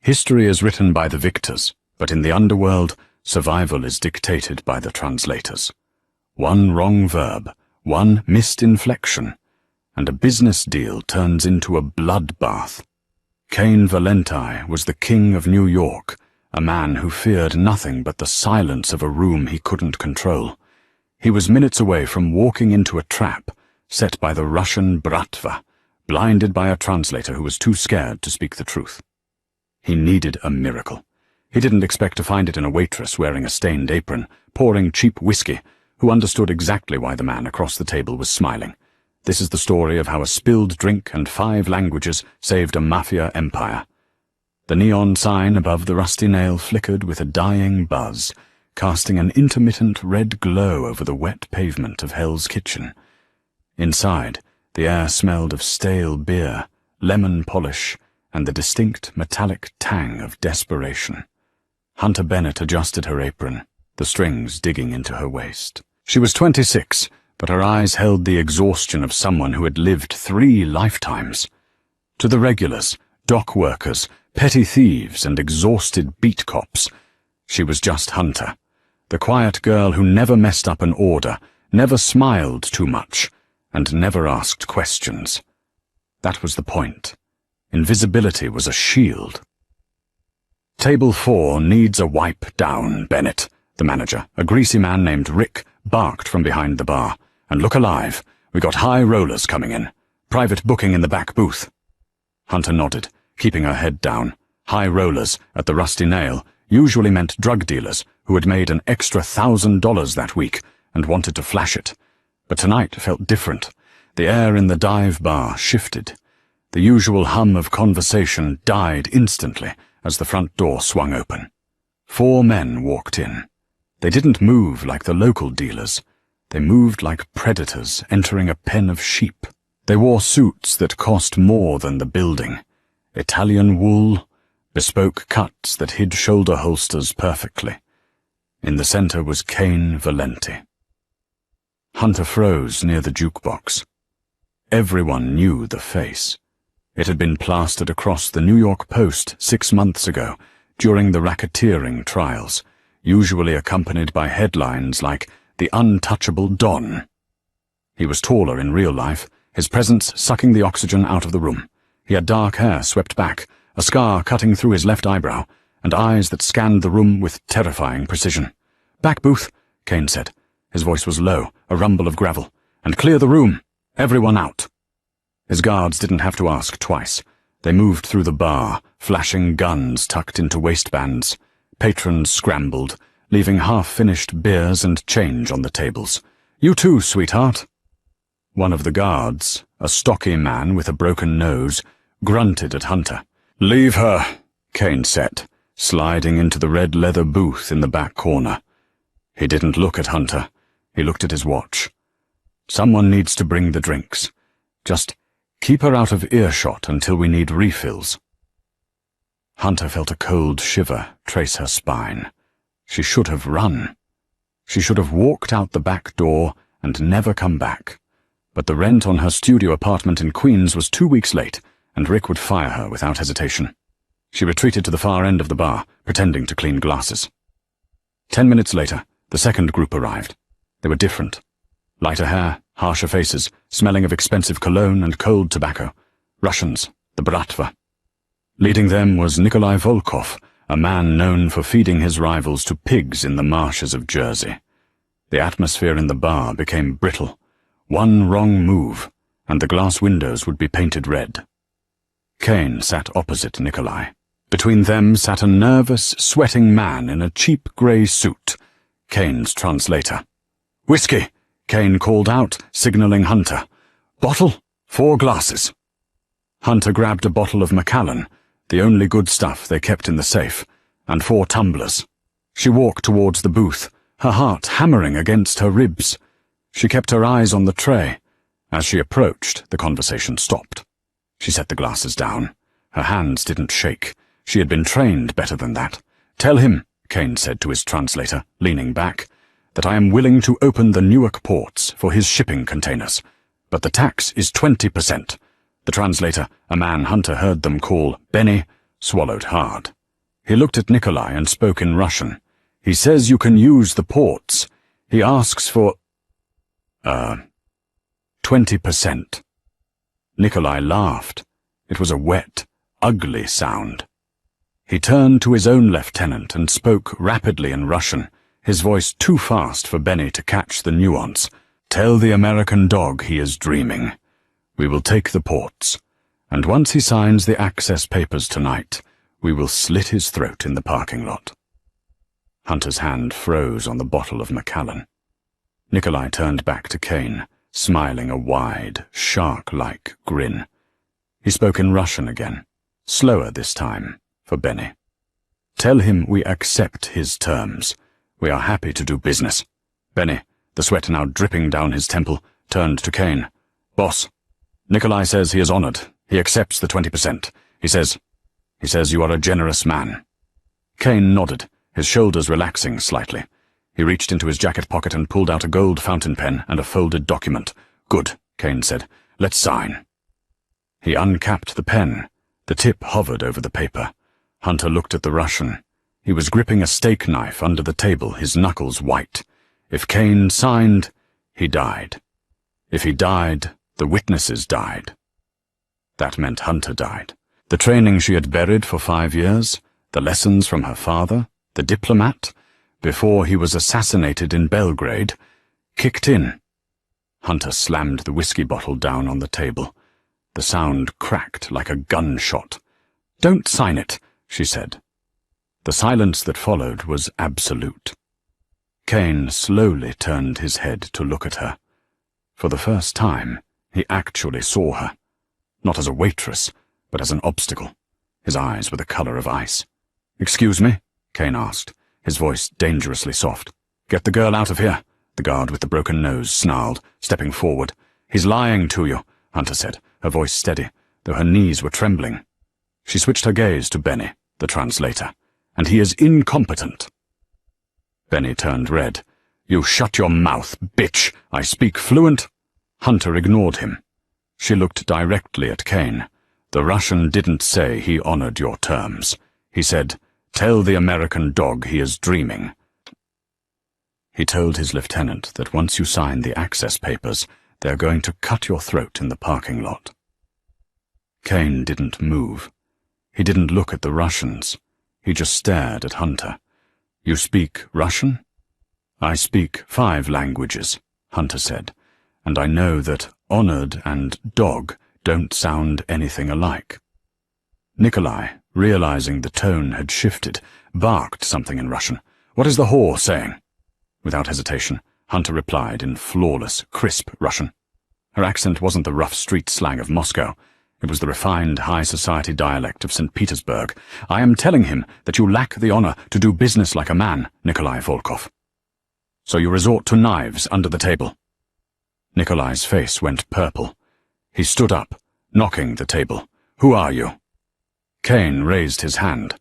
History is written by the victors, but in the underworld, survival is dictated by the translators. One wrong verb, one missed inflection, and a business deal turns into a bloodbath. Cain Valenti was the king of New York, a man who feared nothing but the silence of a room he couldn't control. He was minutes away from walking into a trap set by the Russian Bratva, blinded by a translator who was too scared to speak the truth. He needed a miracle. He didn't expect to find it in a waitress wearing a stained apron, pouring cheap whiskey, who understood exactly why the man across the table was smiling. This is the story of how a spilled drink and 5 languages saved a Mafia empire. The neon sign above the rusty nail flickered with a dying buzz, casting an intermittent red glow over the wet pavement of Hell's Kitchen. Inside, the air smelled of stale beer, lemon polish, and the distinct metallic tang of desperation. Hunter Bennett adjusted her apron, the strings digging into her waist. She was 26, but her eyes held the exhaustion of someone who had lived 3 lifetimes. To the regulars, dock workers, petty thieves, and exhausted beat cops, she was just Hunter, the quiet girl who never messed up an order, never smiled too much, and never asked questions. That was the point. Invisibility was a shield. Table 4 needs a wipe down, Bennett, the manager, a greasy man named Rick, barked from behind the bar. And look alive, we got high rollers coming in. Private booking in the back booth. Hunter nodded, keeping her head down. High rollers, at the Rusty Nail, usually meant drug dealers who had made an extra $1,000 that week and wanted to flash it. But tonight felt different. The air in the dive bar shifted. The usual hum of conversation died instantly as the front door swung open. 4 men walked in. They didn't move like the local dealers. They moved like predators entering a pen of sheep. They wore suits that cost more than the building. Italian wool, bespoke cuts that hid shoulder holsters perfectly. In the center was Cain Valenti. Hunter froze near the jukebox. Everyone knew the face. It had been plastered across the New York Post 6 months ago, during the racketeering trials, usually accompanied by headlines like "The Untouchable Don." He was taller in real life, his presence sucking the oxygen out of the room. He had dark hair swept back, a scar cutting through his left eyebrow, and eyes that scanned the room with terrifying precision. "Back booth," Cain said. His voice was low, a rumble of gravel. "And clear the room. Everyone out." His guards didn't have to ask twice. They moved through the bar, flashing guns tucked into waistbands. Patrons scrambled, leaving half-finished beers and change on the tables. "You too, sweetheart." One of the guards, a stocky man with a broken nose, grunted at Hunter. "Leave her," Cain said, sliding into the red leather booth in the back corner. He didn't look at Hunter. He looked at his watch. "Someone needs to bring the drinks. Just keep her out of earshot until we need refills." Hunter felt a cold shiver trace her spine. She should have run. She should have walked out the back door and never come back. But the rent on her studio apartment in Queens was 2 weeks late, and Rick would fire her without hesitation. She retreated to the far end of the bar, pretending to clean glasses. 10 minutes later, the second group arrived. They were different. Lighter hair, harsher faces, smelling of expensive cologne and cold tobacco. Russians, the Bratva. Leading them was Nikolai Volkov, a man known for feeding his rivals to pigs in the marshes of Jersey. The atmosphere in the bar became brittle. One wrong move, and the glass windows would be painted red. Cain sat opposite Nikolai. Between them sat a nervous, sweating man in a cheap grey suit, Cain's translator. "Whiskey," Cain called out, signaling Hunter. "Bottle, 4 glasses." Hunter grabbed a bottle of Macallan, the only good stuff they kept in the safe, and 4 tumblers. She walked towards the booth, her heart hammering against her ribs. She kept her eyes on the tray. As she approached, the conversation stopped. She set the glasses down. Her hands didn't shake. She had been trained better than that. "Tell him," Cain said to his translator, leaning back, "that I am willing to open the Newark ports for his shipping containers. But the tax is 20%. The translator, a man Hunter heard them call Benny, swallowed hard. He looked at Nikolai and spoke in Russian. He says you can use the ports. He asks for 20%. Nikolai laughed. It was a wet, ugly sound. He turned to his own lieutenant and spoke rapidly in Russian, his voice too fast for Benny to catch the nuance. Tell the American dog he is dreaming. We will take the ports, and once he signs the access papers tonight, we will slit his throat in the parking lot. Hunter's hand froze on the bottle of Macallan. Nikolai turned back to Kane, smiling a wide, shark-like grin. He spoke in Russian again, slower this time, for Benny. Tell him we accept his terms. We are happy to do business. Benny, the sweat now dripping down his temple, turned to Kane. Boss, Nikolai says he is honored. He accepts the 20%. He says you are a generous man. Kane nodded, his shoulders relaxing slightly. He reached into his jacket pocket and pulled out a gold fountain pen and a folded document. Good, Kane said. Let's sign. He uncapped the pen. The tip hovered over the paper. Hunter looked at the Russian. He was gripping a steak knife under the table, his knuckles white. If Kane signed, he died. If he died, the witnesses died. That meant Hunter died. The training she had buried for 5 years, the lessons from her father, the diplomat, before he was assassinated in Belgrade, kicked in. Hunter slammed the whiskey bottle down on the table. The sound cracked like a gunshot. Don't sign it, she said. The silence that followed was absolute. Kane slowly turned his head to look at her. For the first time, he actually saw her. Not as a waitress, but as an obstacle. His eyes were the color of ice. Excuse me? Kane asked, his voice dangerously soft. Get the girl out of here, the guard with the broken nose snarled, stepping forward. He's lying to you, Hunter said, her voice steady, though her knees were trembling. She switched her gaze to Benny, the translator. And he is incompetent. Benny turned red. You shut your mouth, bitch. I speak fluent. Hunter ignored him. She looked directly at Kane. The Russian didn't say he honored your terms. He said, tell the American dog he is dreaming. He told his lieutenant that once you sign the access papers, they are going to cut your throat in the parking lot. Kane didn't move. He didn't look at the Russians. He just stared at Hunter. You speak Russian? I speak 5 languages, Hunter said, and I know that honored and dog don't sound anything alike. Nikolai, realizing the tone had shifted, barked something in Russian. What is the whore saying? Without hesitation, Hunter replied in flawless, crisp Russian. Her accent wasn't the rough street slang of Moscow. It was the refined, high-society dialect of St. Petersburg. I am telling him that you lack the honor to do business like a man, Nikolai Volkov. So you resort to knives under the table. Nikolai's face went purple. He stood up, knocking the table. Who are you? Kane raised his hand.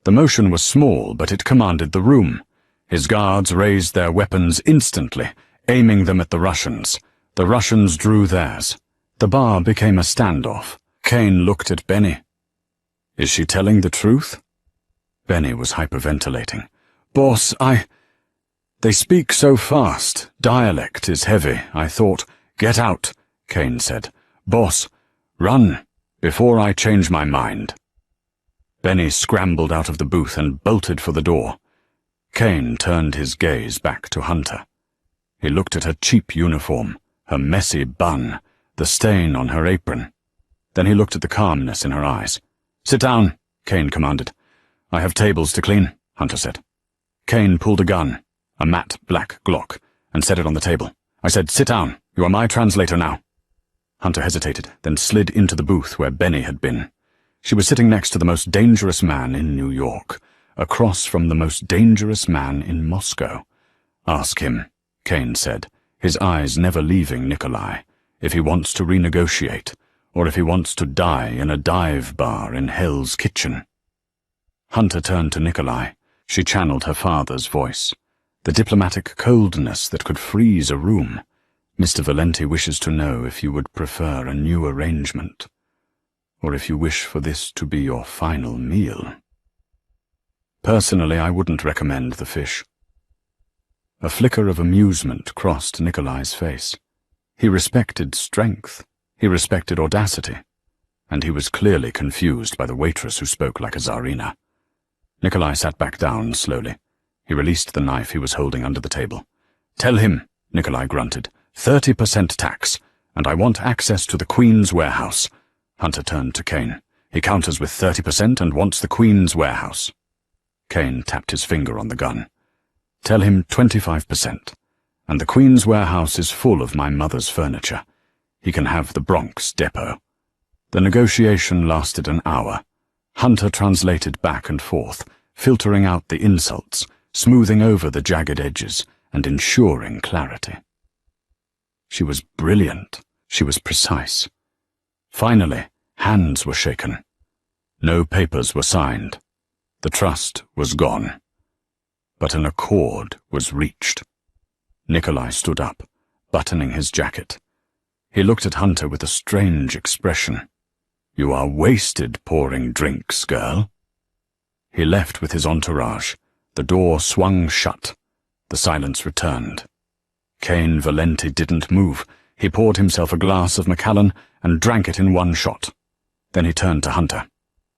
The motion was small, but it commanded the room. His guards raised their weapons instantly, aiming them at the Russians. The Russians drew theirs. The bar became a standoff. Kane looked at Benny. Is she telling the truth? Benny was hyperventilating. Boss, They speak so fast. Dialect is heavy, I thought. Get out, Kane said. Boss, run, before I change my mind. Benny scrambled out of the booth and bolted for the door. Kane turned his gaze back to Hunter. He looked at her cheap uniform, her messy bun, the stain on her apron. Then he looked at the calmness in her eyes. Sit down, Kane commanded. I have tables to clean, Hunter said. Kane pulled a gun, a matte black Glock, and set it on the table. I said, sit down. You are my translator now. Hunter hesitated, then slid into the booth where Benny had been. She was sitting next to the most dangerous man in New York, across from the most dangerous man in Moscow. Ask him, Kane said, his eyes never leaving Nikolai, if he wants to renegotiate, or if he wants to die in a dive bar in Hell's Kitchen. Hunter turned to Nikolai. She channeled her father's voice. The diplomatic coldness that could freeze a room. Mr. Valenti wishes to know if you would prefer a new arrangement. or if you wish for this to be your final meal. Personally, I wouldn't recommend the fish. A flicker of amusement crossed Nikolai's face. He respected strength. He respected audacity. And he was clearly confused by the waitress who spoke like a czarina. Nikolai sat back down slowly. He released the knife he was holding under the table. "Tell him," Nikolai grunted, 30% tax, and I want access to the Queen's warehouse. Hunter turned to Kane. He counters with 30% and wants the Queen's warehouse. Kane tapped his finger on the gun. "Tell him 25%, and the Queen's warehouse is full of my mother's furniture. He can have the Bronx depot." The negotiation lasted an hour. Hunter translated back and forth, filtering out the insults, smoothing over the jagged edges, and ensuring clarity. She was brilliant. She was precise. Finally, hands were shaken. No papers were signed. The trust was gone. But an accord was reached. Nikolai stood up, buttoning his jacket. He looked at Hunter with a strange expression. "You are wasted pouring drinks, girl." He left with his entourage. The door swung shut. The silence returned. Kane Valenti didn't move. He poured himself a glass of Macallan and drank it in one shot. Then he turned to Hunter.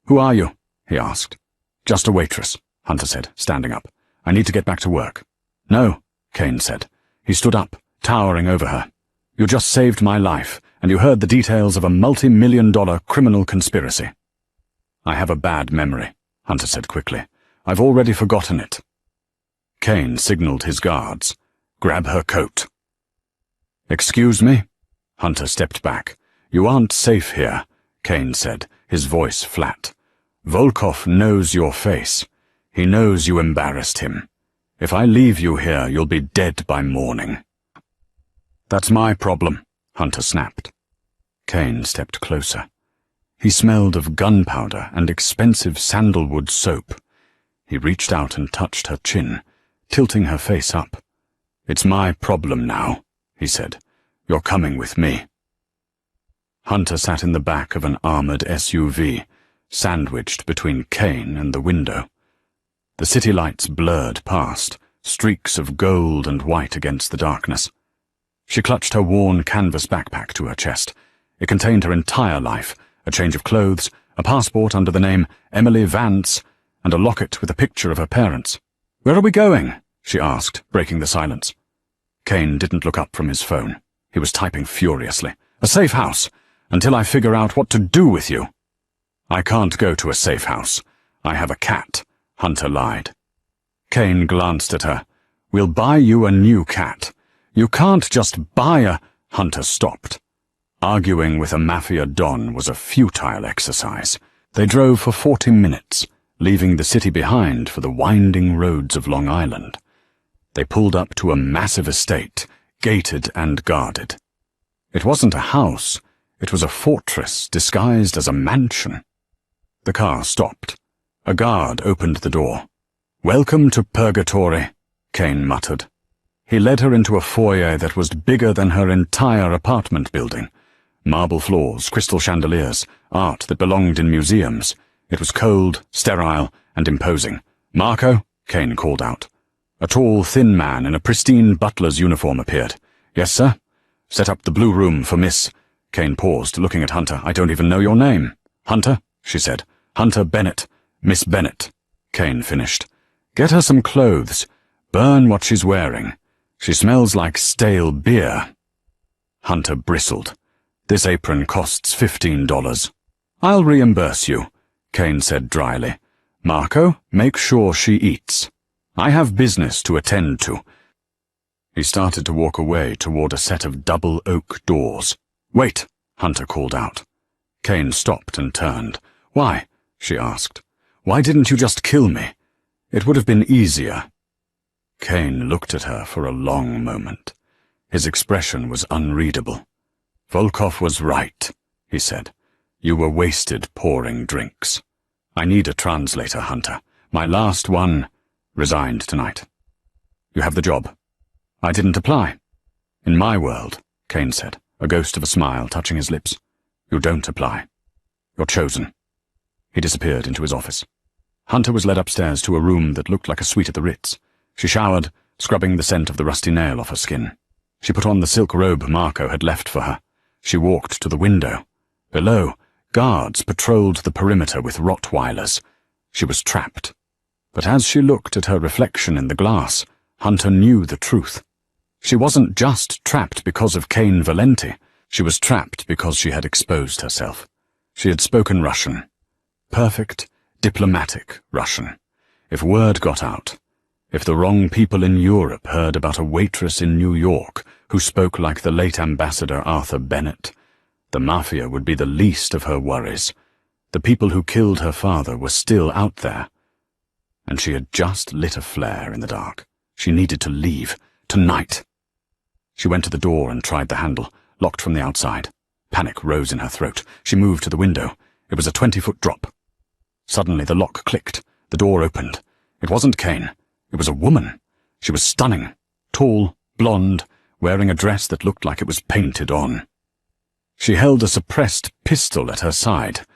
"Who are you?" he asked. "Just a waitress," Hunter said, standing up. "I need to get back to work." "No," Kane said. He stood up, towering over her. "You just saved my life, and you heard the details of a multi-million-dollar criminal conspiracy." "I have a bad memory," Hunter said quickly. "I've already forgotten it." Kane signaled his guards. "Grab her coat." "Excuse me?" Hunter stepped back. "You aren't safe here," Kane said, his voice flat. "Volkov knows your face. He knows you embarrassed him. If I leave you here, you'll be dead by morning." "That's my problem," Hunter snapped. Kane stepped closer. He smelled of gunpowder and expensive sandalwood soap. He reached out and touched her chin, tilting her face up. "It's my problem now," he said. "You're coming with me." Hunter sat in the back of an armored SUV, sandwiched between Kane and the window. The city lights blurred past, streaks of gold and white against the darkness. She clutched her worn canvas backpack to her chest. It contained her entire life, a change of clothes, a passport under the name Emily Vance, and a locket with a picture of her parents. "Where are we going?" she asked, breaking the silence. Kane didn't look up from his phone. He was typing furiously. "A safe house, until I figure out what to do with you." "I can't go to a safe house. I have a cat," Hunter lied. Kane glanced at her. "We'll buy you a new cat." "You can't just buy a—" Hunter stopped. Arguing with a Mafia don was a futile exercise. They drove for 40 minutes, leaving the city behind for the winding roads of Long Island. They pulled up to a massive estate, gated and guarded. It wasn't a house. It was a fortress disguised as a mansion. The car stopped. A guard opened the door. "Welcome to Purgatory," Kane muttered. He led her into a foyer that was bigger than her entire apartment building. Marble floors, crystal chandeliers, art that belonged in museums. It was cold, sterile, and imposing. "Marco," Kane called out. A tall, thin man in a pristine butler's uniform appeared. "Yes, sir?" "Set up the blue room for Miss—" Kane paused, looking at Hunter. "I don't even know your name." "Hunter," she said. "Hunter Bennett. Miss Bennett," Kane finished. "Get her some clothes. Burn what she's wearing. She smells like stale beer." Hunter bristled. "This apron costs $15. "I'll reimburse you," Kane said dryly. "Marco, make sure she eats. I have business to attend to." He started to walk away toward a set of double oak doors. "Wait," Hunter called out. Kane stopped and turned. "Why?" she asked. "Why didn't you just kill me? It would have been easier." Kane looked at her for a long moment. His expression was unreadable. "Volkov was right," he said. "You were wasted pouring drinks. I need a translator, Hunter. My last one resigned tonight. You have the job." "I didn't apply." "In my world," Kane said, a ghost of a smile touching his lips, "you don't apply." You're chosen." He disappeared into his office. Hunter was led upstairs to a room that looked like a suite at the Ritz. She showered, scrubbing the scent of the rusty nail off her skin. She put on the silk robe Marco had left for her. She walked to the window. Below, guards patrolled the perimeter with Rottweilers. She was trapped. But as she looked at her reflection in the glass, Hunter knew the truth. She wasn't just trapped because of Cain Valenti. She was trapped because she had exposed herself. She had spoken Russian. Perfect, diplomatic Russian. If word got out, if the wrong people in Europe heard about a waitress in New York who spoke like the late Ambassador Arthur Bennett, the Mafia would be the least of her worries. The people who killed her father were still out there. And she had just lit a flare in the dark. She needed to leave. Tonight. She went to the door and tried the handle, locked from the outside. Panic rose in her throat. She moved to the window. It was a 20-foot drop. Suddenly the lock clicked. The door opened. It wasn't Cain. It was a woman. She was stunning. Tall, blonde, wearing a dress that looked like it was painted on. She held a suppressed pistol at her side.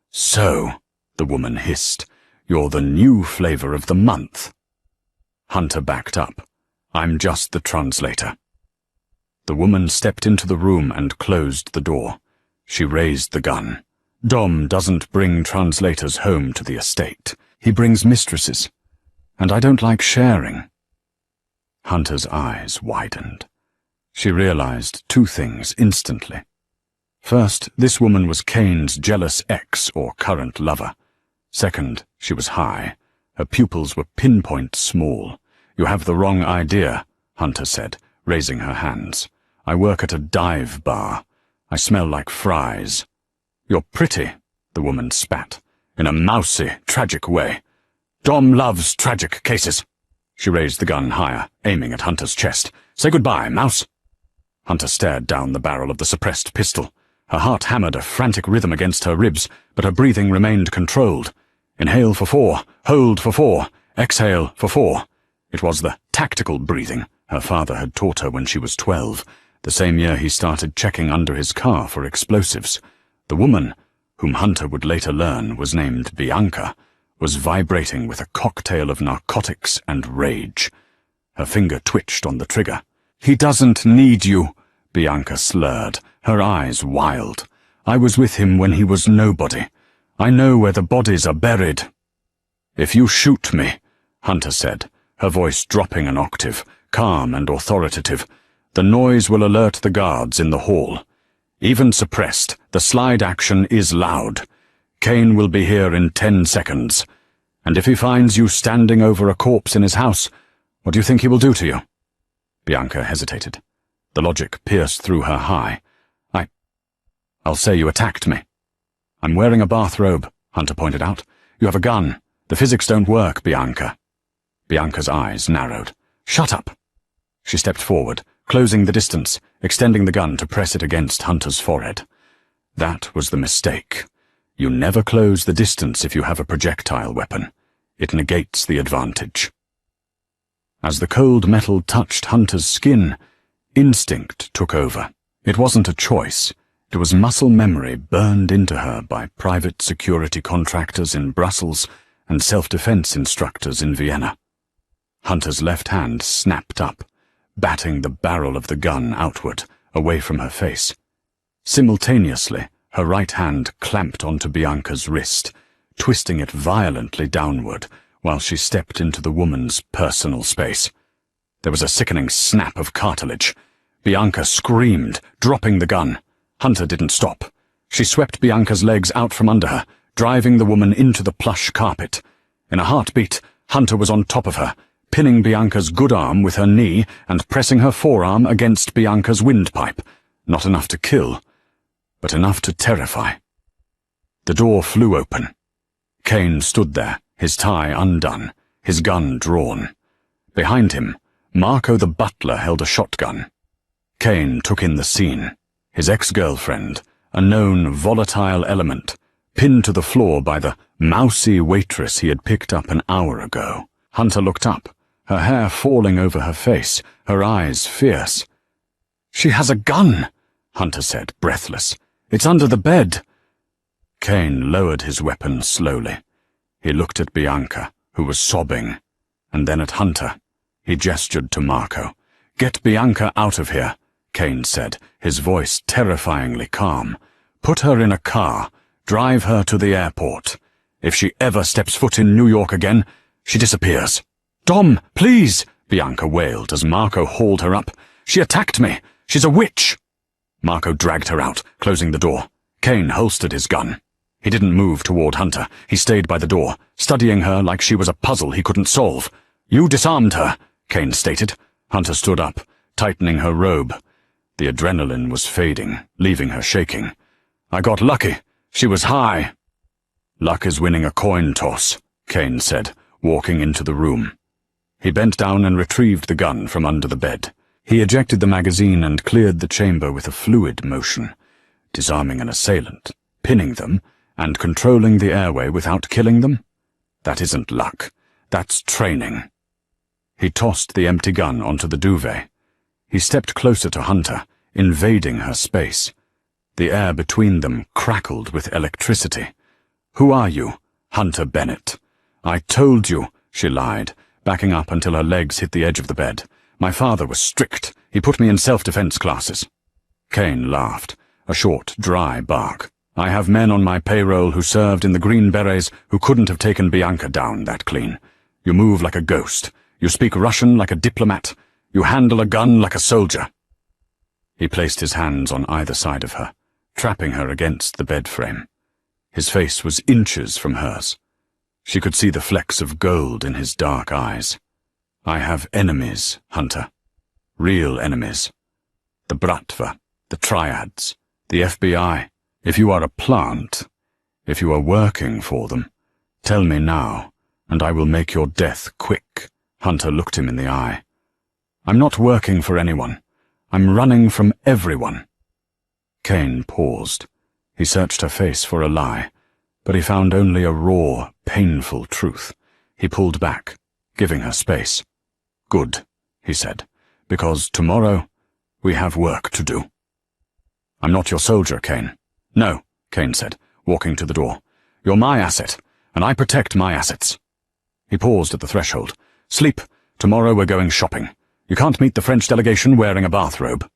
"So," the woman hissed, "you're the new flavor of the month." Hunter backed up. "I'm just the translator." The woman stepped into the room and closed the door. She raised the gun. "Dom doesn't bring translators home to the estate. He brings mistresses. And I don't like sharing." Hunter's eyes widened. She realized two things instantly. First, this woman was Cain's jealous ex or current lover. Second, she was high. Her pupils were pinpoint small. "You have the wrong idea," Hunter said, raising her hands. "I work at a dive bar. I smell like fries." "You're pretty," the woman spat, in a mousy, tragic way. "Dom loves tragic cases." She raised the gun higher, aiming at Hunter's chest. "Say goodbye, mouse." Hunter stared down the barrel of the suppressed pistol. Her heart hammered a frantic rhythm against her ribs, but her breathing remained controlled. Inhale for 4, hold for 4, exhale for 4. It was the tactical breathing her father had taught her when she was 12, the same year he started checking under his car for explosives. The woman, whom Hunter would later learn was named Bianca, was vibrating with a cocktail of narcotics and rage. Her finger twitched on the trigger. "He doesn't need you," Bianca slurred, her eyes wild. "I was with him when he was nobody. I know where the bodies are buried." "If you shoot me," Hunter said, her voice dropping an octave, calm and authoritative, "the noise will alert the guards in the hall. Even suppressed, the slide action is loud. Cain will be here in 10 seconds. And if he finds you standing over a corpse in his house, what do you think he will do to you?" Bianca hesitated. The logic pierced through her high. I'll say you attacked me." "I'm wearing a bathrobe," Hunter pointed out. "You have a gun. The physics don't work, Bianca." Bianca's eyes narrowed. "Shut up." She stepped forward, closing the distance, extending the gun to press it against Hunter's forehead. That was the mistake. You never close the distance if you have a projectile weapon. It negates the advantage. As the cold metal touched Hunter's skin, instinct took over. It wasn't a choice. It was muscle memory burned into her by private security contractors in Brussels and self-defense instructors in Vienna. Hunter's left hand snapped up, batting the barrel of the gun outward, away from her face. Simultaneously, her right hand clamped onto Bianca's wrist, twisting it violently downward while she stepped into the woman's personal space. There was a sickening snap of cartilage. Bianca screamed, dropping the gun. Hunter didn't stop. She swept Bianca's legs out from under her, driving the woman into the plush carpet. In a heartbeat, Hunter was on top of her, pinning Bianca's good arm with her knee and pressing her forearm against Bianca's windpipe. Not enough to kill, but enough to terrify. The door flew open. Cain stood there, his tie undone, his gun drawn. Behind him, Marco the butler held a shotgun. Cain took in the scene. His ex-girlfriend, a known volatile element, pinned to the floor by the mousy waitress he had picked up an hour ago. Hunter looked up, her hair falling over her face, her eyes fierce. "She has a gun," Hunter said, breathless. "It's under the bed." Kane lowered his weapon slowly. He looked at Bianca, who was sobbing, and then at Hunter. He gestured to Marco. "Get Bianca out of here," Kane said, his voice terrifyingly calm. "Put her in a car. Drive her to the airport. If she ever steps foot in New York again, she disappears." "Dom, please!" Bianca wailed as Marco hauled her up. "She attacked me. She's a witch!" Marco dragged her out, closing the door. Kane holstered his gun. He didn't move toward Hunter. He stayed by the door, studying her like she was a puzzle he couldn't solve. "You disarmed her," Kane stated. Hunter stood up, tightening her robe. The adrenaline was fading, leaving her shaking. "I got lucky. She was high." "Luck is winning a coin toss," Kane said, walking into the room. He bent down and retrieved the gun from under the bed. He ejected the magazine and cleared the chamber with a fluid motion, disarming an assailant, pinning them, and controlling the airway without killing them. That isn't luck. That's training. He tossed the empty gun onto the duvet. He stepped closer to Hunter, invading her space. The air between them crackled with electricity. "Who are you?" "Hunter Bennett." "I told you," she lied, backing up until her legs hit the edge of the bed. "My father was strict. He put me in self-defense classes." Kane laughed, a short, dry bark. "I have men on my payroll who served in the Green Berets who couldn't have taken Bianca down that clean. You move like a ghost. You speak Russian like a diplomat. You handle a gun like a soldier." He placed his hands on either side of her, trapping her against the bed frame. His face was inches from hers. She could see the flecks of gold in his dark eyes. "I have enemies, Hunter. Real enemies. The Bratva, the Triads, the FBI. If you are a plant, if you are working for them, tell me now, and I will make your death quick." Hunter looked him in the eye. "I'm not working for anyone. I'm running from everyone." Kane paused. He searched her face for a lie, but he found only a raw, painful truth. He pulled back, giving her space. "Good," he said, "because tomorrow we have work to do." "I'm not your soldier, Kane." "No," Kane said, walking to the door. "You're my asset, and I protect my assets." He paused at the threshold. "Sleep. Tomorrow we're going shopping. You can't meet the French delegation wearing a bathrobe."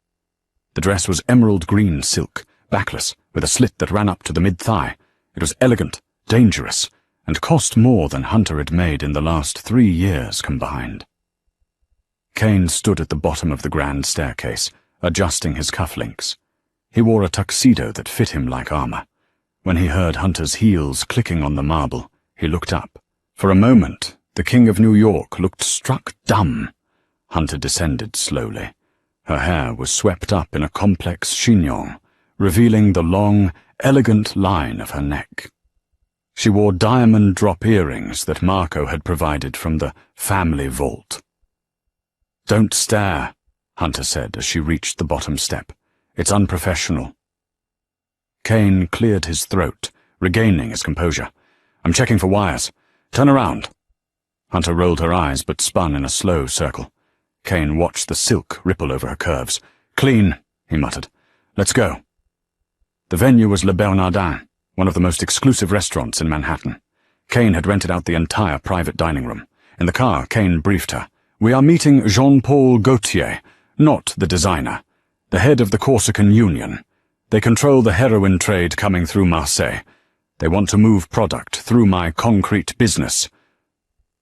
The dress was emerald green silk, backless, with a slit that ran up to the mid-thigh. It was elegant, dangerous, and cost more than Hunter had made in the last 3 years combined. Kane stood at the bottom of the grand staircase, adjusting his cufflinks. He wore a tuxedo that fit him like armor. When he heard Hunter's heels clicking on the marble, he looked up. For a moment, the King of New York looked struck dumb. Hunter descended slowly. Her hair was swept up in a complex chignon, revealing the long, elegant line of her neck. She wore diamond drop earrings that Marco had provided from the family vault. "Don't stare," Hunter said as she reached the bottom step. "It's unprofessional." Kane cleared his throat, regaining his composure. "I'm checking for wires. Turn around." Hunter rolled her eyes but spun in a slow circle. Kane watched the silk ripple over her curves. "Clean," he muttered. "Let's go." The venue was Le Bernardin, one of the most exclusive restaurants in Manhattan. Kane had rented out the entire private dining room. In the car, Kane briefed her. "We are meeting Jean-Paul Gaultier, not the designer, the head of the Corsican Union. They control the heroin trade coming through Marseille. They want to move product through my concrete business."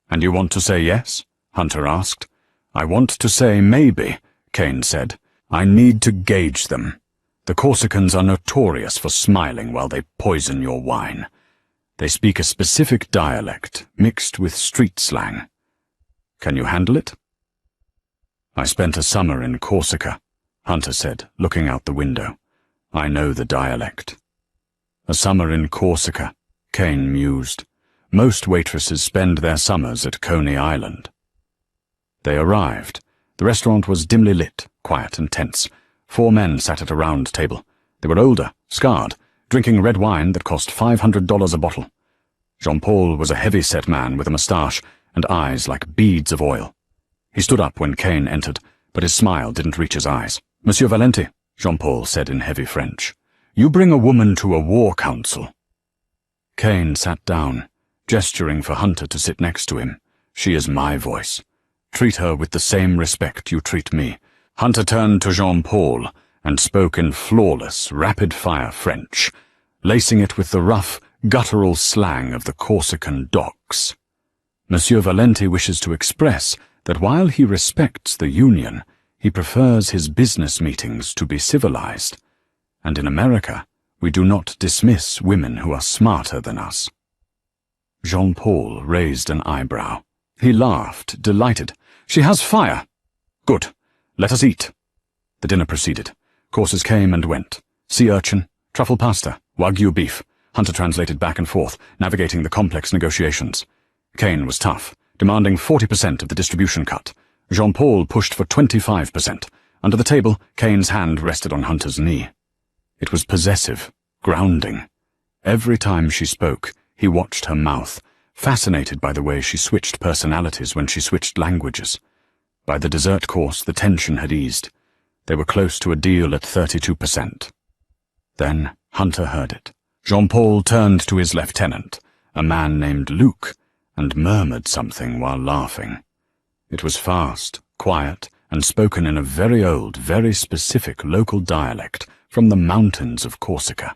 "And you want to say yes?" Hunter asked. "I want to say maybe," Kane said. "I need to gauge them. The Corsicans are notorious for smiling while they poison your wine. They speak a specific dialect, mixed with street slang. Can you handle it?" "I spent a summer in Corsica," Hunter said, looking out the window. "I know the dialect." A summer in Corsica, Kane mused. Most waitresses spend their summers at Coney Island. They arrived. The restaurant was dimly lit, quiet and tense. 4 men sat at a round table. They were older, scarred, drinking red wine that cost $500 a bottle. Jean-Paul was a heavy-set man with a moustache and eyes like beads of oil. He stood up when Kane entered, but his smile didn't reach his eyes. "Monsieur Valenti," Jean-Paul said in heavy French, "you bring a woman to a war council. Kane sat down, gesturing for Hunter to sit next to him. She is my voice. Treat her with the same respect you treat me. Hunter turned to Jean-Paul and spoke in flawless, rapid-fire French, lacing it with the rough, guttural slang of the Corsican docks. Monsieur Valenti wishes to express that while he respects the Union, he prefers his business meetings to be civilized, and in America we do not dismiss women who are smarter than us. Jean-Paul raised an eyebrow. He laughed, delighted. She has fire. Good. Let us eat. The dinner proceeded. Courses came and went. Sea urchin, truffle pasta, wagyu beef. Hunter translated back and forth, navigating the complex negotiations. Kane was tough, demanding 40% of the distribution cut. Jean-Paul pushed for 25%. Under the table, Kane's hand rested on Hunter's knee. It was possessive, grounding. Every time she spoke, he watched her mouth, fascinated by the way she switched personalities when she switched languages. By the dessert course, the tension had eased. They were close to a deal at 32%. Then Hunter heard it. Jean-Paul turned to his lieutenant, a man named Luc, and murmured something while laughing. It was fast, quiet, and spoken in a very old, very specific local dialect from the mountains of Corsica,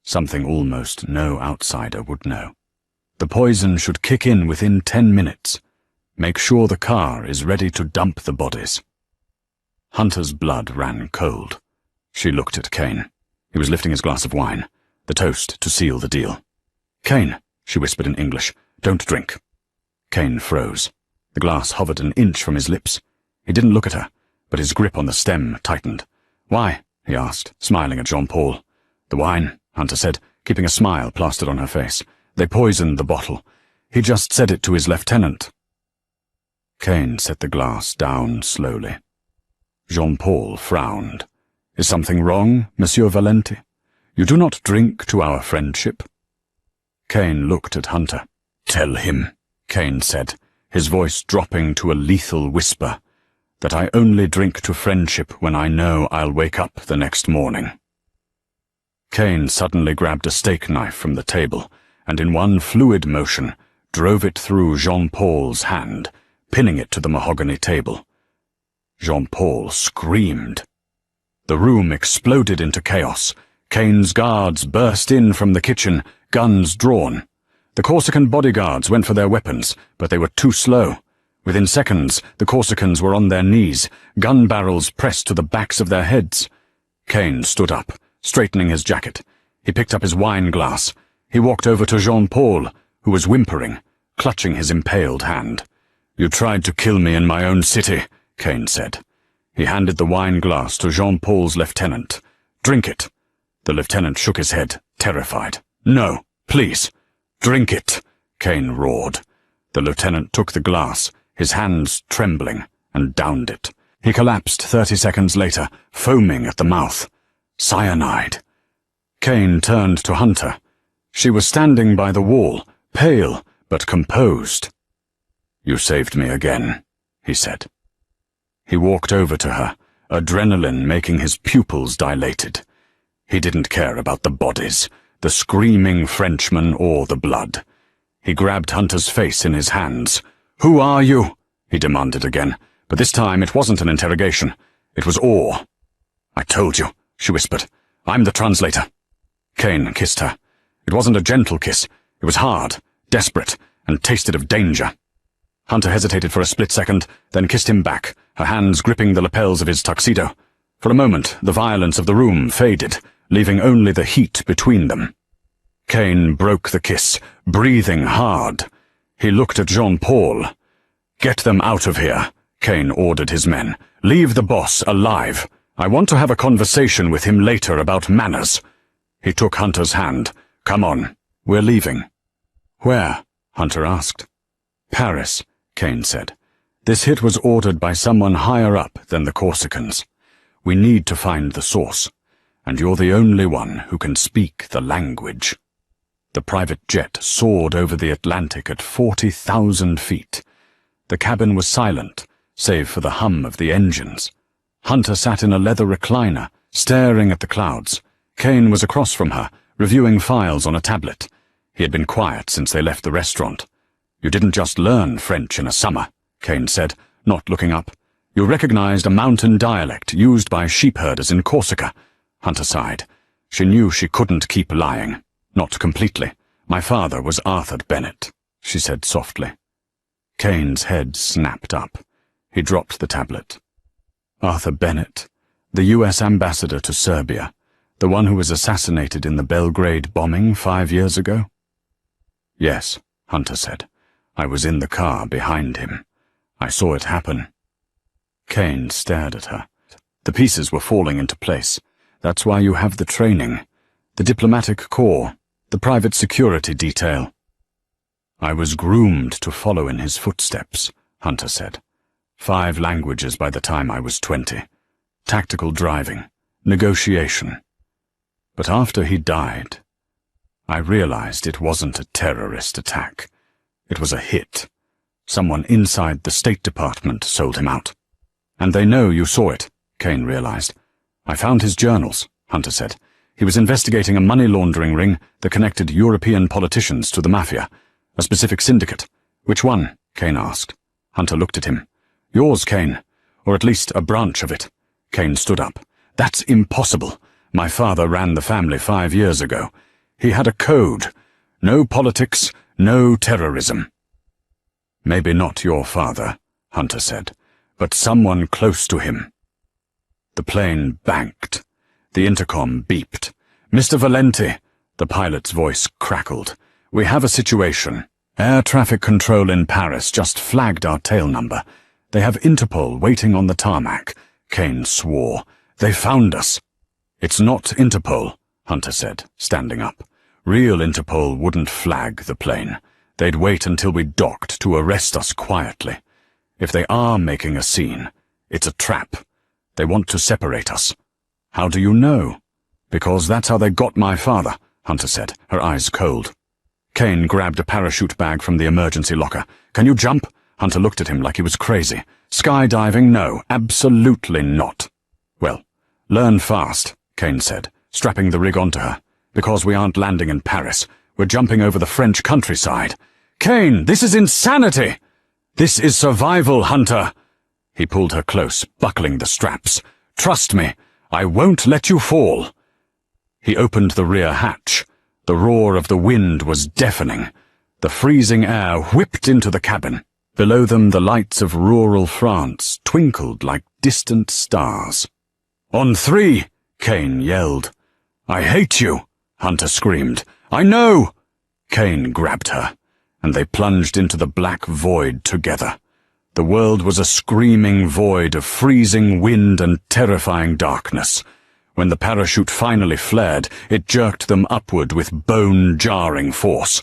something almost no outsider would know. The poison should kick in within 10 minutes. Make sure the car is ready to dump the bodies. Hunter's blood ran cold. She looked at Kane. He was lifting his glass of wine, the toast to seal the deal. "Kane," she whispered in English, "don't drink." Kane froze. The glass hovered an inch from his lips. He didn't look at her, but his grip on the stem tightened. "Why?" he asked, smiling at Jean-Paul. "The wine," Hunter said, keeping a smile plastered on her face. "They poisoned the bottle. He just said it to his lieutenant." Kane set the glass down slowly. Jean-Paul frowned. "Is something wrong, Monsieur Valenti? You do not drink to our friendship?" Kane looked at Hunter. "Tell him," Kane said, his voice dropping to a lethal whisper, "that I only drink to friendship when I know I'll wake up the next morning." Kane suddenly grabbed a steak knife from the table, and in one fluid motion drove it through Jean-Paul's hand, pinning it to the mahogany table. Jean-Paul screamed. The room exploded into chaos. Kane's guards burst in from the kitchen, guns drawn. The Corsican bodyguards went for their weapons, but they were too slow. Within seconds, the Corsicans were on their knees, gun barrels pressed to the backs of their heads. Kane stood up, straightening his jacket. He picked up his wine glass. He walked over to Jean-Paul, who was whimpering, clutching his impaled hand. "You tried to kill me in my own city," Kane said. He handed the wine glass to Jean-Paul's lieutenant. "Drink it." The lieutenant shook his head, terrified. "No, please. Drink it," Kane roared. The lieutenant took the glass, his hands trembling, and downed it. He collapsed 30 seconds later, foaming at the mouth. Cyanide. Kane turned to Hunter. She was standing by the wall, pale but composed. "You saved me again," he said. He walked over to her, adrenaline making his pupils dilated. He didn't care about the bodies, the screaming Frenchman or the blood. He grabbed Hunter's face in his hands. "Who are you?" he demanded again, but this time it wasn't an interrogation. It was awe. "I told you," she whispered. "I'm the translator." Kane kissed her. It wasn't a gentle kiss. It was hard, desperate, and tasted of danger. Hunter hesitated for a split second, then kissed him back, her hands gripping the lapels of his tuxedo. For a moment, the violence of the room faded, leaving only the heat between them. Kane broke the kiss, breathing hard. He looked at Jean-Paul. "Get them out of here," Kane ordered his men. "Leave the boss alive. I want to have a conversation with him later about manners." He took Hunter's hand. "Come on, we're leaving." "Where?" Hunter asked. "Paris," Kane said. "This hit was ordered by someone higher up than the Corsicans. We need to find the source, and you're the only one who can speak the language." The private jet soared over the Atlantic at 40,000 feet. The cabin was silent, save for the hum of the engines. Hunter sat in a leather recliner, staring at the clouds. Kane was across from her, reviewing files on a tablet. He had been quiet since they left the restaurant. "You didn't just learn French in a summer," Kane said, not looking up. "You recognized a mountain dialect used by sheep-herders in Corsica." Hunter sighed. She knew she couldn't keep lying. "Not completely. My father was Arthur Bennett," she said softly. Kane's head snapped up. He dropped the tablet. "Arthur Bennett, the U.S. ambassador to Serbia, the one who was assassinated in the Belgrade bombing 5 years ago?" "Yes," Hunter said. "I was in the car behind him. I saw it happen." Kane stared at her. The pieces were falling into place. "That's why you have the training, the diplomatic corps, the private security detail." "I was groomed to follow in his footsteps," Hunter said. 5 languages by the time I was 20. Tactical driving, negotiation. But after he died, I realized it wasn't a terrorist attack. It was a hit. Someone inside the State Department sold him out. "And they know you saw it," Kane realized. "I found his journals," Hunter said. "He was investigating a money laundering ring that connected European politicians to the Mafia, a specific syndicate." "Which one?" Kane asked. Hunter looked at him. "Yours, Kane, or at least a branch of it." Kane stood up. "That's impossible. My father ran the family 5 years ago. He had a code. No politics, no terrorism." "Maybe not your father," Hunter said, "but someone close to him." The plane banked. The intercom beeped. "Mr. Valenti," the pilot's voice crackled. "We have a situation. Air traffic control in Paris just flagged our tail number. They have Interpol waiting on the tarmac." Kane swore. "They found us." "It's not Interpol," Hunter said, standing up. "Real Interpol wouldn't flag the plane. They'd wait until we docked to arrest us quietly. If they are making a scene, it's a trap. They want to separate us." "How do you know?" "Because that's how they got my father," Hunter said, her eyes cold. Kane grabbed a parachute bag from the emergency locker. "Can you jump?" Hunter looked at him like he was crazy. "Skydiving? No, absolutely not." "Well, learn fast," Kane said, strapping the rig onto her. "Because we aren't landing in Paris. We're jumping over the French countryside." "Kane, this is insanity!" "This is survival, Hunter." He pulled her close, buckling the straps. "Trust me, I won't let you fall." He opened the rear hatch. The roar of the wind was deafening. The freezing air whipped into the cabin. Below them, the lights of rural France twinkled like distant stars. "On 3, Kane yelled. "I hate you," Hunter screamed. "I know!" Kane grabbed her, and they plunged into the black void together. The world was a screaming void of freezing wind and terrifying darkness. When the parachute finally flared, it jerked them upward with bone-jarring force.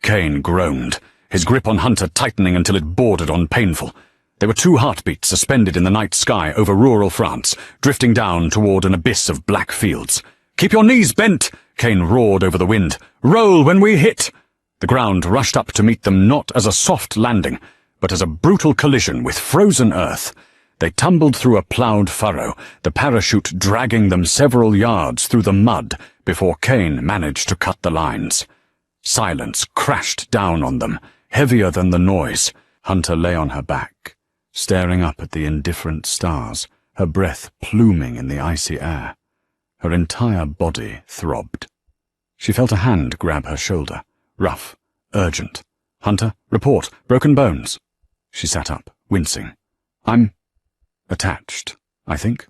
Kane groaned, his grip on Hunter tightening until it bordered on painful. There were 2 heartbeats suspended in the night sky over rural France, drifting down toward an abyss of black fields. "Keep your knees bent!" Kane roared over the wind. "Roll when we hit!" The ground rushed up to meet them not as a soft landing, but as a brutal collision with frozen earth. They tumbled through a ploughed furrow, the parachute dragging them several yards through the mud before Kane managed to cut the lines. Silence crashed down on them, heavier than the noise. Hunter lay on her back, staring up at the indifferent stars, her breath pluming in the icy air. Her entire body throbbed. She felt a hand grab her shoulder, rough, urgent. "Hunter, report, broken bones." She sat up, wincing. "I'm attached, I think."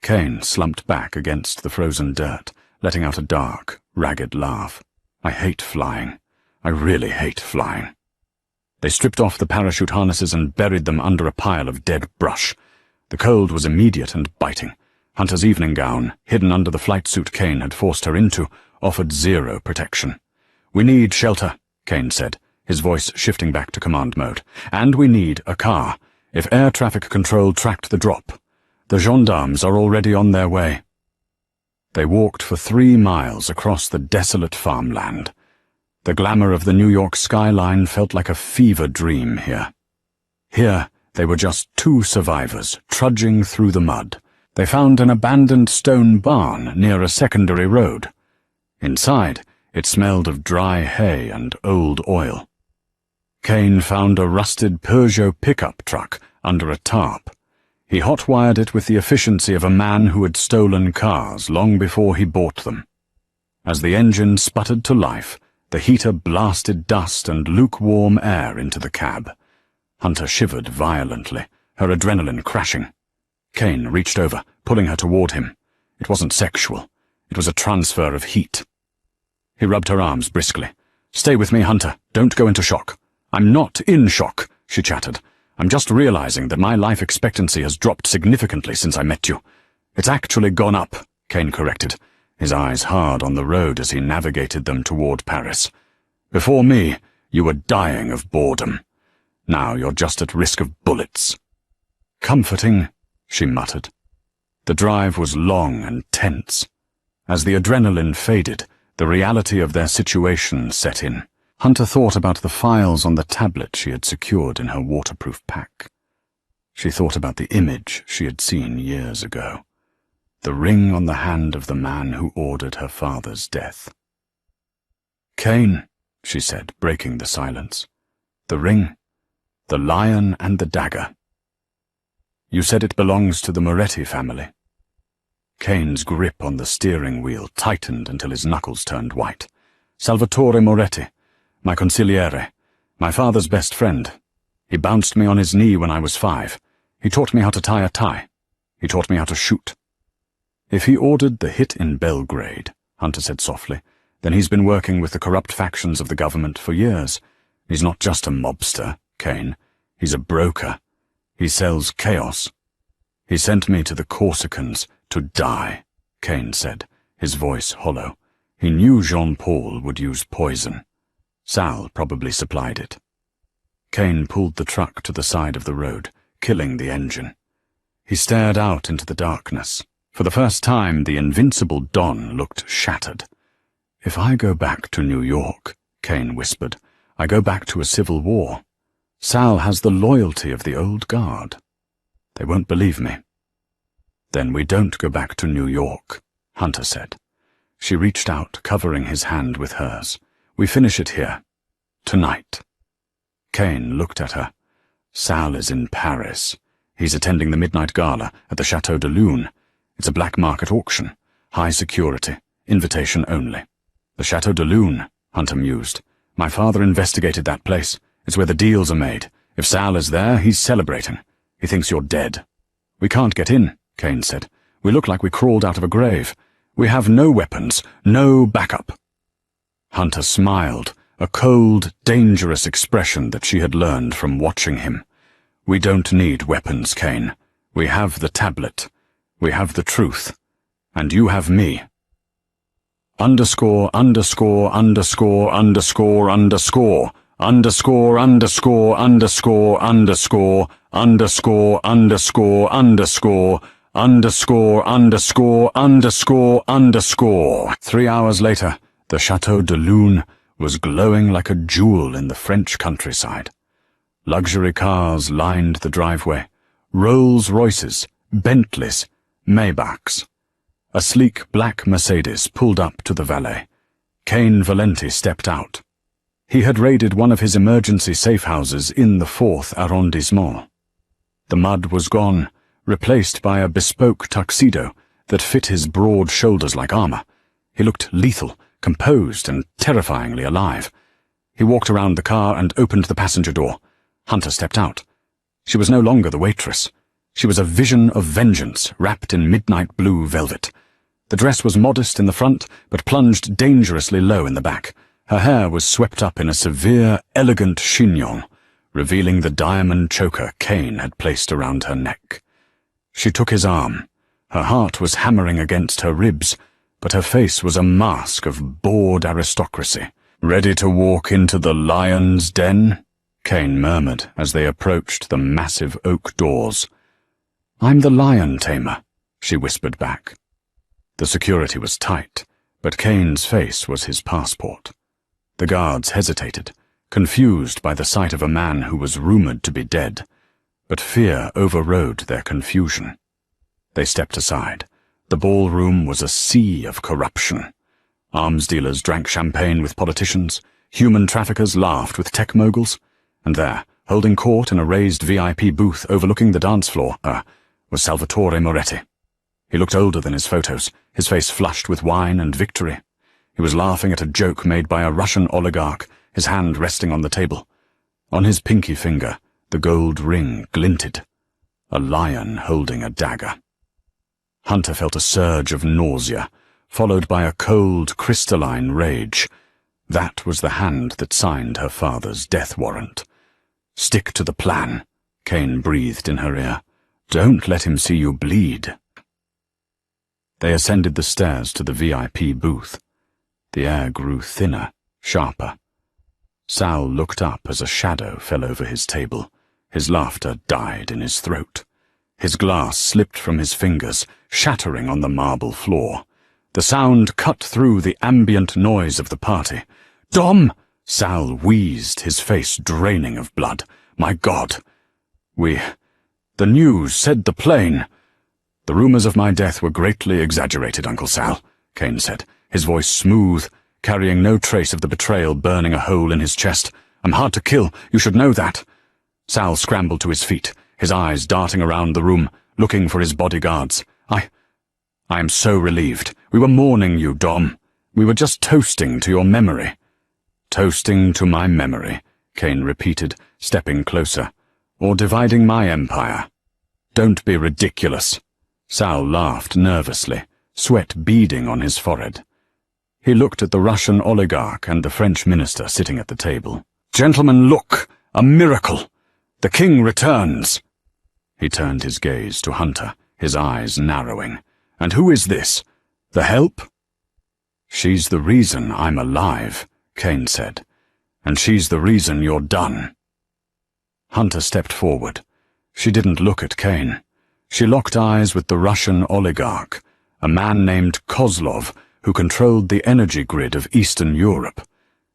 Kane slumped back against the frozen dirt, letting out a dark, ragged laugh. "I hate flying. I really hate flying." They stripped off the parachute harnesses and buried them under a pile of dead brush. The cold was immediate and biting. Hunter's evening gown, hidden under the flight suit Kane had forced her into, offered 0 protection. "We need shelter," Kane said, his voice shifting back to command mode. "And we need a car, if air traffic control tracked the drop. The gendarmes are already on their way." They walked for 3 miles across the desolate farmland. The glamour of the New York skyline felt like a fever dream here. Here, they were just 2 survivors, trudging through the mud. They found an abandoned stone barn near a secondary road. Inside, It smelled of dry hay and old oil. Kane found a rusted Peugeot pickup truck under a tarp. He hot-wired it with the efficiency of a man who had stolen cars long before he bought them. As the engine sputtered to life, the heater blasted dust and lukewarm air into the cab. Hunter shivered violently, her adrenaline crashing. Kane reached over, pulling her toward him. It wasn't sexual. It was a transfer of heat. He rubbed her arms briskly. "Stay with me, Hunter. Don't go into shock." "I'm not in shock," she chattered. "I'm just realizing that my life expectancy has dropped significantly since I met you." "It's actually gone up," Kane corrected, his eyes hard on the road as he navigated them toward Paris. "Before me, you were dying of boredom. Now you're just at risk of bullets." "Comforting," she muttered. The drive was long and tense. As the adrenaline faded, the reality of their situation set in. Hunter thought about the files on the tablet she had secured in her waterproof pack. She thought about the image she had seen years ago. The ring on the hand of the man who ordered her father's death. "Kane," she said, breaking the silence. "The ring, the lion and the dagger. You said it belongs to the Moretti family." Kane's grip on the steering wheel tightened until his knuckles turned white. "Salvatore Moretti, my consigliere, my father's best friend. He bounced me on his knee when I was 5. He taught me how to tie a tie. He taught me how to shoot." "If he ordered the hit in Belgrade," Hunter said softly, "then he's been working with the corrupt factions of the government for years. He's not just a mobster, Kane. He's a broker. He sells chaos." "He sent me to the Corsicans to die," Kane said, his voice hollow. "He knew Jean-Paul would use poison. Sal probably supplied it." Kane pulled the truck to the side of the road, killing the engine. He stared out into the darkness. For the first time, the invincible Don looked shattered. "If I go back to New York," Kane whispered, "I go back to a civil war. Sal has the loyalty of the old guard. They won't believe me." "Then we don't go back to New York," Hunter said. She reached out, covering his hand with hers. "We finish it here. Tonight." Kane looked at her. "Sal is in Paris. He's attending the midnight gala at the Chateau de Lune. It's a black market auction. High security. Invitation only." "The Chateau de Lune," Hunter mused. "My father investigated that place. It's where the deals are made. If Sal is there, he's celebrating. He thinks you're dead." "We can't get in," Kane said. "We look like we crawled out of a grave. We have no weapons, no backup." Hunter smiled, a cold, dangerous expression that she had learned from watching him. "We don't need weapons, Kane. We have the tablet. We have the truth. And you have me." Underscore, underscore, underscore, underscore, underscore, underscore, underscore, underscore, underscore, underscore, underscore, underscore, underscore, underscore, underscore, underscore. 3 hours later, the Chateau de Lune was glowing like a jewel in the French countryside. Luxury cars lined the driveway. Rolls-Royces, Bentleys, Maybachs. A sleek black Mercedes pulled up to the valet. Kane Valenti stepped out. He had raided one of his emergency safe houses in the 4th arrondissement. The mud was gone, replaced by a bespoke tuxedo that fit his broad shoulders like armor. He looked lethal, composed, and terrifyingly alive. He walked around the car and opened the passenger door. Hunter stepped out. She was no longer the waitress. She was a vision of vengeance wrapped in midnight blue velvet. The dress was modest in the front, but plunged dangerously low in the back. Her hair was swept up in a severe, elegant chignon, revealing the diamond choker Kane had placed around her neck. She took his arm. Her heart was hammering against her ribs, but her face was a mask of bored aristocracy. "Ready to walk into the lion's den?" Kane murmured as they approached the massive oak doors. "I'm the lion tamer," she whispered back. The security was tight, but Kane's face was his passport. The guards hesitated, confused by the sight of a man who was rumored to be dead, but fear overrode their confusion. They stepped aside. The ballroom was a sea of corruption. Arms dealers drank champagne with politicians. Human traffickers laughed with tech moguls. And there, holding court in a raised VIP booth overlooking the dance floor, was Salvatore Moretti. He looked older than his photos, his face flushed with wine and victory. He was laughing at a joke made by a Russian oligarch, his hand resting on the table. On his pinky finger, the gold ring glinted. A lion holding a dagger. Hunter felt a surge of nausea, followed by a cold, crystalline rage. That was the hand that signed her father's death warrant. "Stick to the plan," Kane breathed in her ear. "Don't let him see you bleed." They ascended the stairs to the VIP booth. The air grew thinner, sharper. Sal looked up as a shadow fell over his table. His laughter died in his throat. His glass slipped from his fingers, shattering on the marble floor. The sound cut through the ambient noise of the party. "Dom!" Sal wheezed, his face draining of blood. "My God! The news said the plane—" "The rumors of my death were greatly exaggerated, Uncle Sal," Kane said, his voice smooth, carrying no trace of the betrayal burning a hole in his chest. "I'm hard to kill, you should know that." Sal scrambled to his feet, his eyes darting around the room, looking for his bodyguards. I am so relieved. We were mourning you, Dom. We were just toasting to your memory." "Toasting to my memory," Kane repeated, stepping closer. "Or dividing my empire. Don't be ridiculous." Sal laughed nervously, sweat beading on his forehead. He looked at the Russian oligarch and the French minister sitting at the table. "Gentlemen, look! A miracle! The king returns!" He turned his gaze to Hunter, his eyes narrowing. "And who is this? The help?" "She's the reason I'm alive," Kane said. "And she's the reason you're done." Hunter stepped forward. She didn't look at Kane. She locked eyes with the Russian oligarch, a man named Kozlov, who controlled the energy grid of Eastern Europe.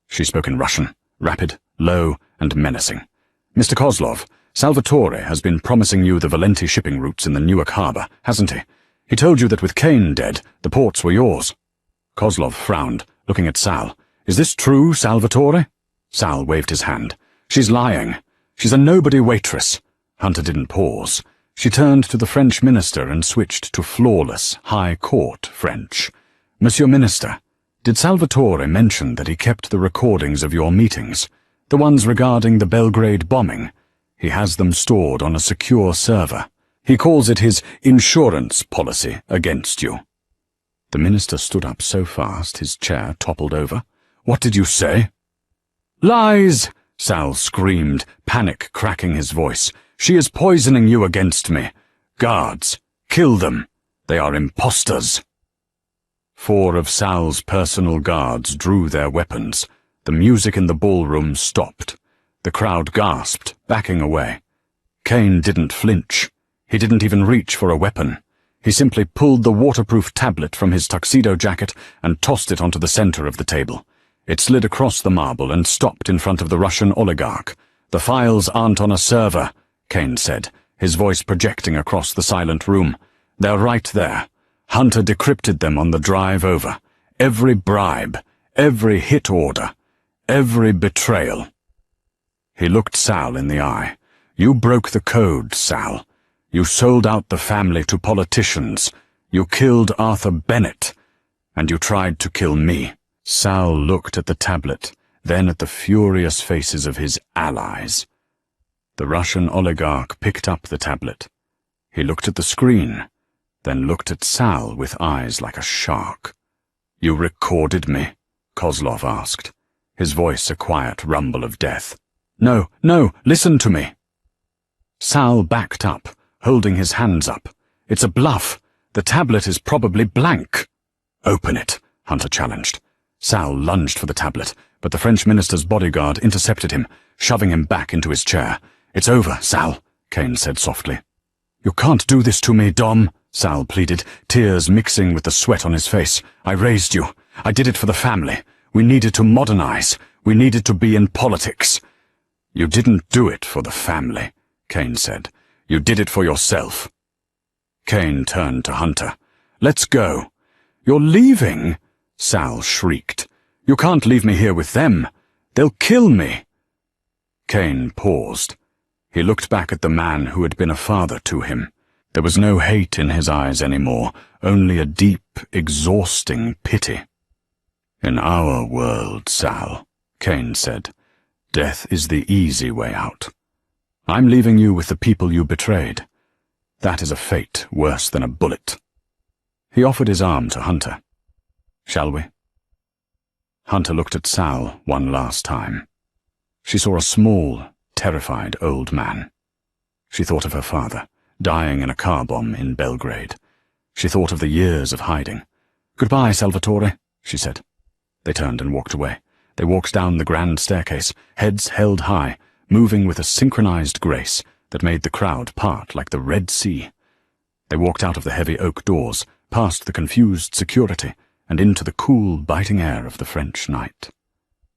She spoke in Russian, rapid, low, and menacing. "Mr. Kozlov, Salvatore has been promising you the Valenti shipping routes in the Newark harbor, hasn't he? He told you that with Kane dead, the ports were yours." Kozlov frowned, looking at Sal. "Is this true, Salvatore?" Sal waved his hand. "She's lying. She's a nobody waitress." Hunter didn't pause. She turned to the French minister and switched to flawless, high court French. "Monsieur Minister, did Salvatore mention that he kept the recordings of your meetings, the ones regarding the Belgrade bombing? He has them stored on a secure server. He calls it his insurance policy against you." The minister stood up so fast his chair toppled over. "What did you say?" "Lies!" Sal screamed, panic cracking his voice. "She is poisoning you against me. Guards, kill them. They are imposters." 4 of Sal's personal guards drew their weapons. The music in the ballroom stopped. The crowd gasped, backing away. Kane didn't flinch. He didn't even reach for a weapon. He simply pulled the waterproof tablet from his tuxedo jacket and tossed it onto the center of the table. It slid across the marble and stopped in front of the Russian oligarch. "The files aren't on a server," Kane said, his voice projecting across the silent room. "They're right there. Hunter decrypted them on the drive over. Every bribe, every hit order, every betrayal." He looked Sal in the eye. "You broke the code, Sal. You sold out the family to politicians. You killed Arthur Bennett. And you tried to kill me." Sal looked at the tablet, then at the furious faces of his allies. The Russian oligarch picked up the tablet. He looked at the screen, then looked at Sal with eyes like a shark. "You recorded me?" Kozlov asked, his voice a quiet rumble of death. No, listen to me." Sal backed up, holding his hands up. "It's a bluff. The tablet is probably blank." "Open it," Hunter challenged. Sal lunged for the tablet, but the French minister's bodyguard intercepted him, shoving him back into his chair. "It's over, Sal," Kane said softly. "You can't do this to me, Dom," Sal pleaded, tears mixing with the sweat on his face. "I raised you. I did it for the family. We needed to modernize. We needed to be in politics." "You didn't do it for the family," Kane said. "You did it for yourself." Kane turned to Hunter. "Let's go." "You're leaving?" Sal shrieked. "You can't leave me here with them. They'll kill me." Kane paused. He looked back at the man who had been a father to him. There was no hate in his eyes anymore, only a deep, exhausting pity. "In our world, Sal," Kane said, "death is the easy way out. I'm leaving you with the people you betrayed. That is a fate worse than a bullet." He offered his arm to Hunter. "Shall we?" Hunter looked at Sal one last time. She saw a small, terrified old man. She thought of her father, dying in a car bomb in Belgrade. She thought of the years of hiding. "Goodbye, Salvatore," she said. They turned and walked away. They walked down the grand staircase, heads held high, moving with a synchronized grace that made the crowd part like the Red Sea. They walked out of the heavy oak doors, past the confused security, and into the cool, biting air of the French night.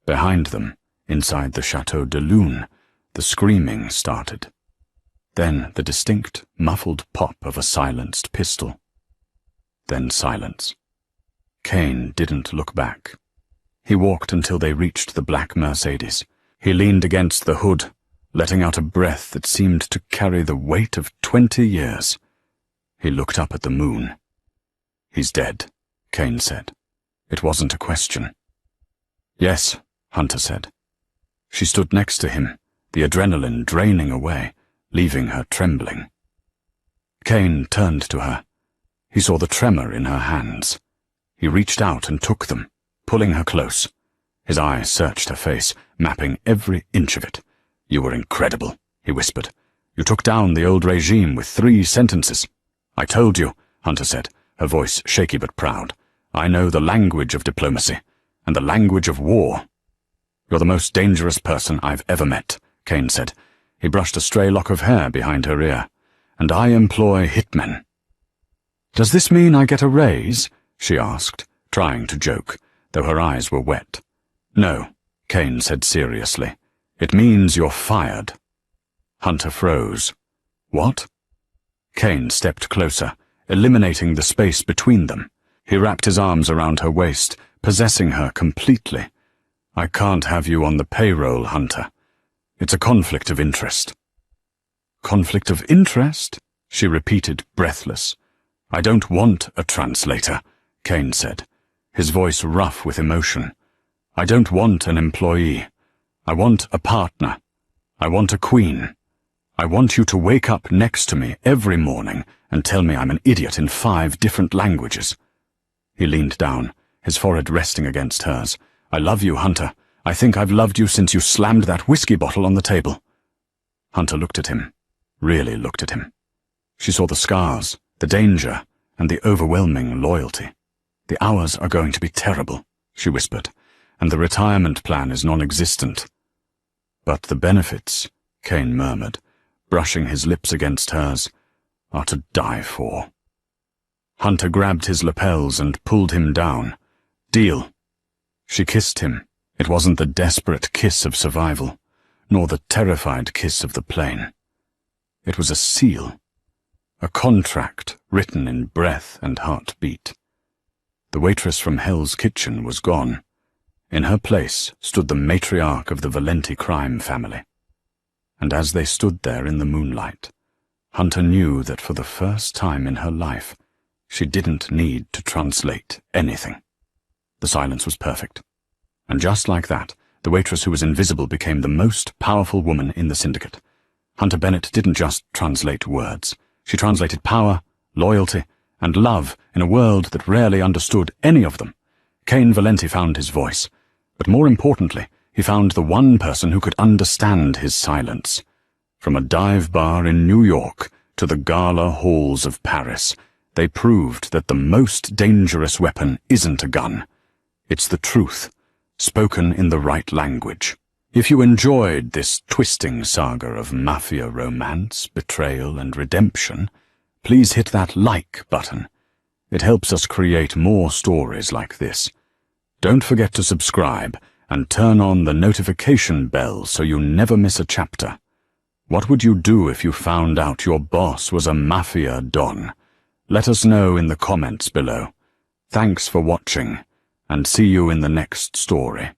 Behind them, inside the Chateau de Lune, the screaming started. Then the distinct, muffled pop of a silenced pistol. Then silence. Kane didn't look back. He walked until they reached the black Mercedes. He leaned against the hood, letting out a breath that seemed to carry the weight of 20 years. He looked up at the moon. "He's dead," Kane said. It wasn't a question. "Yes," Hunter said. She stood next to him, the adrenaline draining away, leaving her trembling. Kane turned to her. He saw the tremor in her hands. He reached out and took them, pulling her close. His eye searched her face, mapping every inch of it. "You were incredible," he whispered. "You took down the old regime with 3 sentences." "I told you," Hunter said, her voice shaky but proud. "I know the language of diplomacy, and the language of war." "You're the most dangerous person I've ever met," Kane said. He brushed a stray lock of hair behind her ear. "And I employ hitmen." "Does this mean I get a raise?" she asked, trying to joke, though her eyes were wet. "No," Kane said seriously. "It means you're fired." Hunter froze. "What?" Kane stepped closer, eliminating the space between them. He wrapped his arms around her waist, possessing her completely. "I can't have you on the payroll, Hunter. It's a conflict of interest." "Conflict of interest?" she repeated, breathless. "I don't want a translator," Kane said, his voice rough with emotion. "I don't want an employee. I want a partner. I want a queen. I want you to wake up next to me every morning and tell me I'm an idiot in 5 different languages." He leaned down, his forehead resting against hers. "I love you, Hunter. I think I've loved you since you slammed that whiskey bottle on the table." Hunter looked at him, really looked at him. She saw the scars, the danger, and the overwhelming loyalty. "The hours are going to be terrible," she whispered, "and the retirement plan is non-existent." "But the benefits," Kane murmured, brushing his lips against hers, "are to die for." Hunter grabbed his lapels and pulled him down. "Deal." She kissed him. It wasn't the desperate kiss of survival, nor the terrified kiss of the plane. It was a seal, a contract written in breath and heartbeat. The waitress from Hell's Kitchen was gone. In her place stood the matriarch of the Valenti crime family. And as they stood there in the moonlight, Hunter knew that for the first time in her life, she didn't need to translate anything. The silence was perfect. And just like that, the waitress who was invisible became the most powerful woman in the syndicate. Hunter Bennett didn't just translate words. She translated power, loyalty, and love in a world that rarely understood any of them. Kane Valenti found his voice, but more importantly, he found the one person who could understand his silence. From a dive bar in New York to the gala halls of Paris, they proved that the most dangerous weapon isn't a gun. It's the truth, spoken in the right language. If you enjoyed this twisting saga of mafia romance, betrayal, and redemption, please hit that like button. It helps us create more stories like this. Don't forget to subscribe and turn on the notification bell so you never miss a chapter. What would you do if you found out your boss was a mafia don? Let us know in the comments below. Thanks for watching, and see you in the next story.